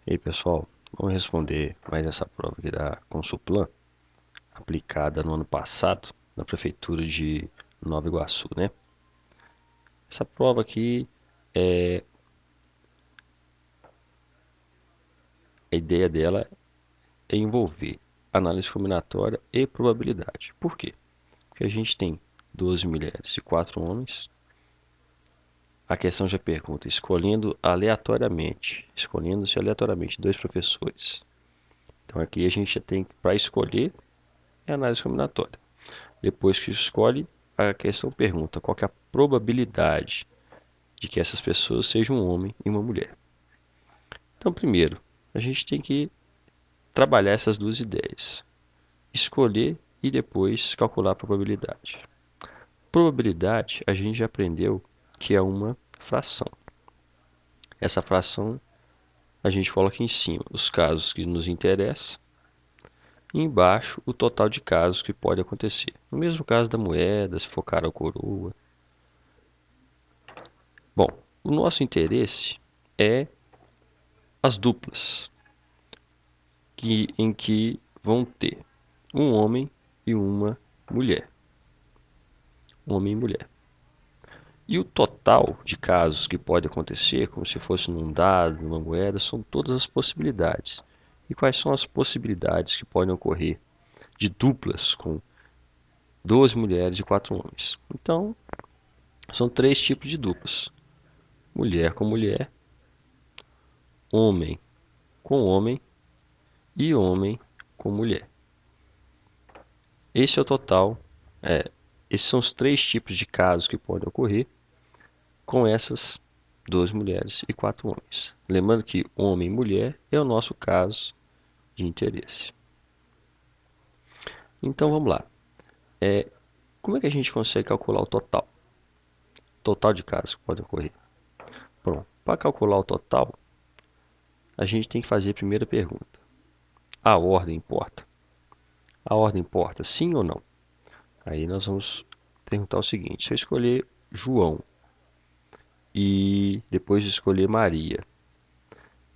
E aí, pessoal, vamos responder mais essa prova aqui da Consulplan, aplicada no ano passado na prefeitura de Nova Iguaçu, né? Essa prova aqui, a ideia dela é envolver análise combinatória e probabilidade. Por quê? Porque a gente tem 12 mulheres e 4 homens. A questão já pergunta, escolhendo-se aleatoriamente dois professores. Então aqui a gente já tem, para escolher, é análise combinatória. Depois que escolhe, a questão pergunta qual que é a probabilidade de que essas pessoas sejam um homem e uma mulher. Então, primeiro, a gente tem que trabalhar essas duas ideias. Escolher e depois calcular a probabilidade. Probabilidade, a gente já aprendeu que é uma fração. Essa fração a gente coloca em cima os casos que nos interessam e embaixo o total de casos que pode acontecer. No mesmo caso da moeda, se for cara ou coroa. Bom, o nosso interesse é as duplas, em que vão ter um homem e uma mulher. Homem e mulher. E o total de casos que pode acontecer, como se fosse num dado, numa moeda, são todas as possibilidades. E quais são as possibilidades que podem ocorrer de duplas com 12 mulheres e 4 homens? Então, são três tipos de duplas: mulher com mulher, homem com homem e homem com mulher. Esse é o total, é, esses são os três tipos de casos que podem ocorrer com essas 12 mulheres e 4 homens. Lembrando que homem e mulher é o nosso caso de interesse. Então vamos lá. Como é que a gente consegue calcular o total? Total de casos que podem ocorrer. Pronto. Para calcular o total, a gente tem que fazer a primeira pergunta. A ordem importa? A ordem importa, sim ou não? Aí nós vamos perguntar o seguinte: se eu escolher João e depois escolher Maria,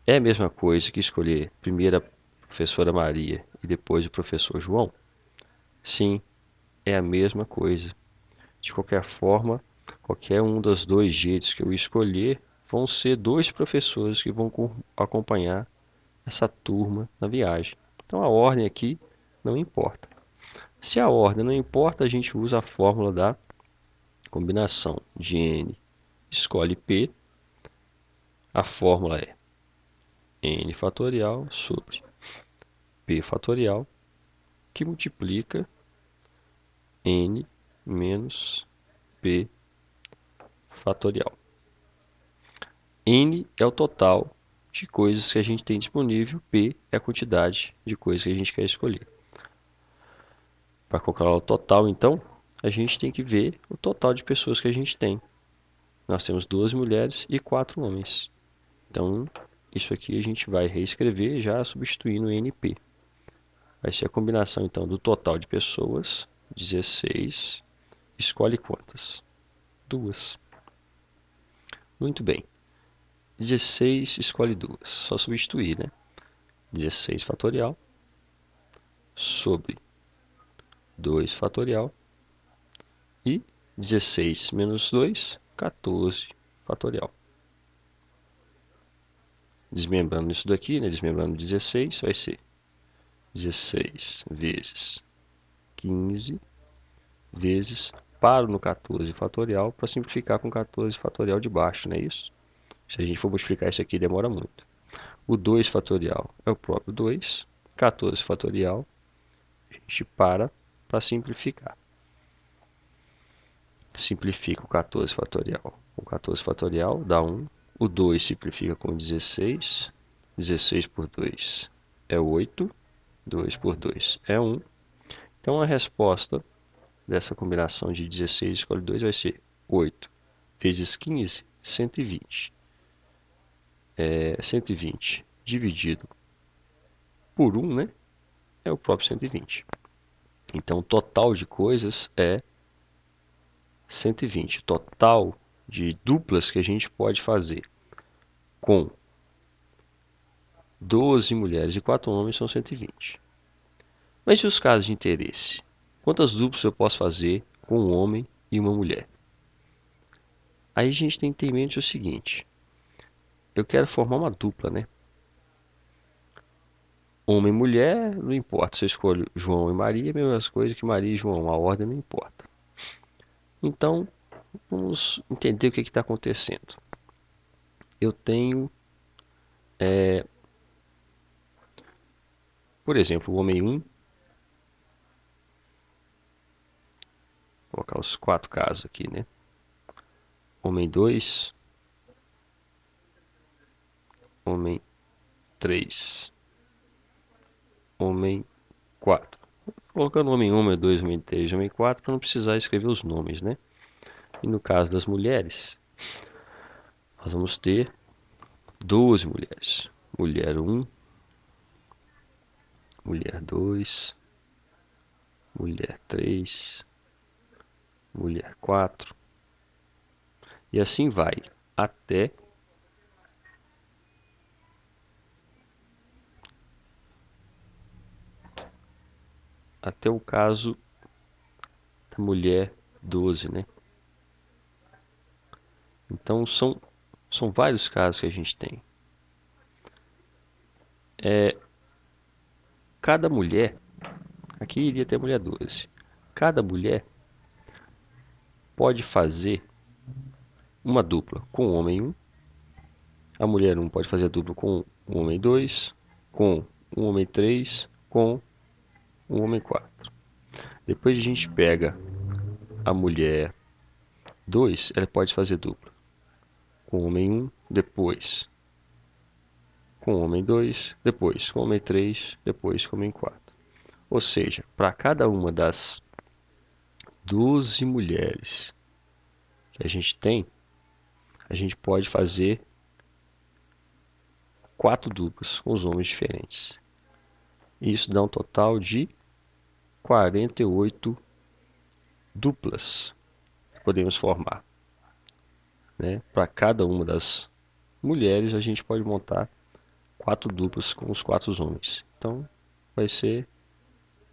é a mesma coisa que escolher primeiro a professora Maria e depois o professor João? Sim, é a mesma coisa. De qualquer forma, qualquer um dos dois jeitos que eu escolher, vão ser dois professores que vão acompanhar essa turma na viagem. Então a ordem aqui não importa. Se a ordem não importa, a gente usa a fórmula da combinação de n escolhe p. A fórmula é n fatorial sobre p fatorial, que multiplica n menos p fatorial. N é o total de coisas que a gente tem disponível, P é a quantidade de coisas que a gente quer escolher. Para calcular o total, então, a gente tem que ver o total de pessoas que a gente tem. Nós temos 12 mulheres e 4 homens. Então, isso aqui a gente vai reescrever já substituindo NP. Vai ser a combinação, então, do total de pessoas, 16, escolhe quantas? 2. Muito bem. 16 escolhe 2. Só substituir, né? 16 fatorial sobre 2 fatorial e 16 menos 2, 14 fatorial. Desmembrando isso daqui, né? Desmembrando 16, vai ser 16 vezes 15 vezes, paro no 14 fatorial para simplificar com 14 fatorial de baixo, não é isso? Se a gente for multiplicar isso aqui, demora muito. O 2 fatorial é o próprio 2, 14 fatorial, a gente para simplificar. Simplifica o 14 fatorial. O 14 fatorial dá 1. O 2 simplifica com 16. 16 por 2 é 8. 2 por 2 é 1. Então a resposta dessa combinação de 16 escolhe 2 vai ser 8 vezes 15, 120. 120 dividido por 1, né? É o próprio 120. Então o total de coisas é 120. Total de duplas que a gente pode fazer com 12 mulheres e 4 homens são 120. Mas e os casos de interesse? Quantas duplas eu posso fazer com um homem e uma mulher? Aí a gente tem que ter em mente o seguinte. Eu quero formar uma dupla, né? Homem e mulher, não importa. Se eu escolho João e Maria, é a mesma coisa que Maria e João. A ordem não importa. Então, vamos entender o que está acontecendo. Eu tenho, por exemplo, o homem 1. Vou colocar os 4 casos aqui, né? Homem 2. Homem 3. Homem 4. Colocando homem 1, homem 2, homem 3, homem 4, para não precisar escrever os nomes, né? E no caso das mulheres, nós vamos ter 12 mulheres. Mulher 1, mulher 2, mulher 3, mulher 4. E assim vai até o caso da mulher 12, né? Então são vários casos que a gente tem. Cada mulher, aqui iria ter mulher 12. Cada mulher pode fazer uma dupla com o homem 1. A mulher 1 pode fazer a dupla com o homem 2, com o homem 3, com o homem 4. Depois a gente pega a mulher 2, ela pode fazer dupla com o homem 1, depois com o homem 2, depois com o homem 3, depois com o homem 4. Ou seja, para cada uma das 12 mulheres que a gente tem, a gente pode fazer 4 duplas com os homens diferentes. E isso dá um total de 48 duplas que podemos formar, né? Para cada uma das mulheres, a gente pode montar 4 duplas com os 4 homens. Então, vai ser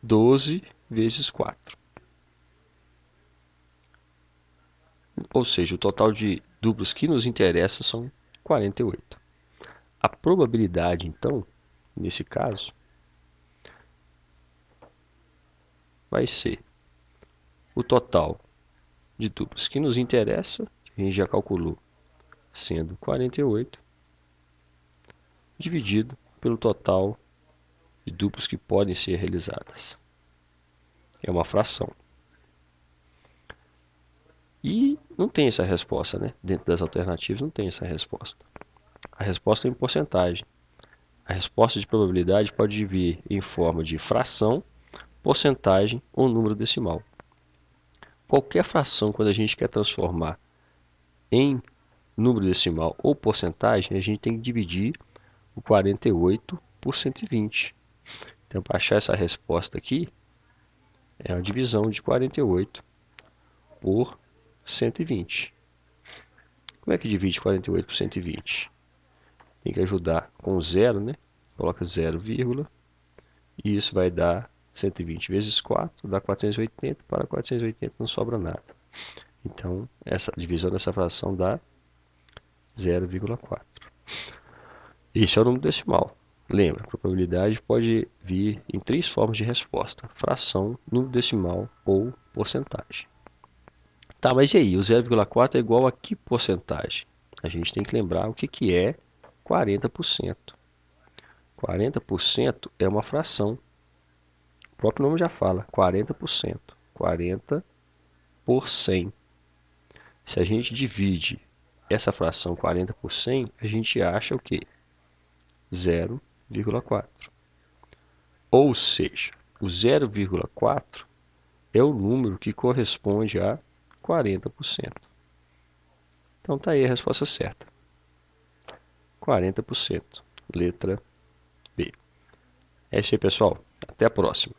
12 vezes 4. Ou seja, o total de duplas que nos interessa são 48. A probabilidade, então, nesse caso, vai ser o total de duplas que nos interessa, que a gente já calculou, sendo 48, dividido pelo total de duplas que podem ser realizadas. É uma fração. E não tem essa resposta, né? Dentro das alternativas não tem essa resposta. A resposta é em porcentagem. A resposta de probabilidade pode vir em forma de fração, porcentagem ou número decimal. Qualquer fração, quando a gente quer transformar em número decimal ou porcentagem, a gente tem que dividir o 48 por 120. Então, para achar essa resposta aqui, é a divisão de 48 por 120. Como é que divide 48 por 120? Tem que ajudar com zero, né? Coloca 0, e isso vai dar 120 vezes 4, dá 480. Para 480 não sobra nada. Então, essa divisão dessa fração dá 0,4. Esse é o número decimal. Lembra, a probabilidade pode vir em 3 formas de resposta: fração, número decimal ou porcentagem. Tá, mas e aí? O 0,4 é igual a que porcentagem? A gente tem que lembrar o que é 40%. 40% é uma fração. O próprio nome já fala, 40%. 40 por 100. Se a gente divide essa fração 40 por 100, a gente acha o quê? 0,4. Ou seja, o 0,4 é o número que corresponde a 40%. Então está aí a resposta certa. 40%. Letra B. É isso aí, pessoal. Até a próxima.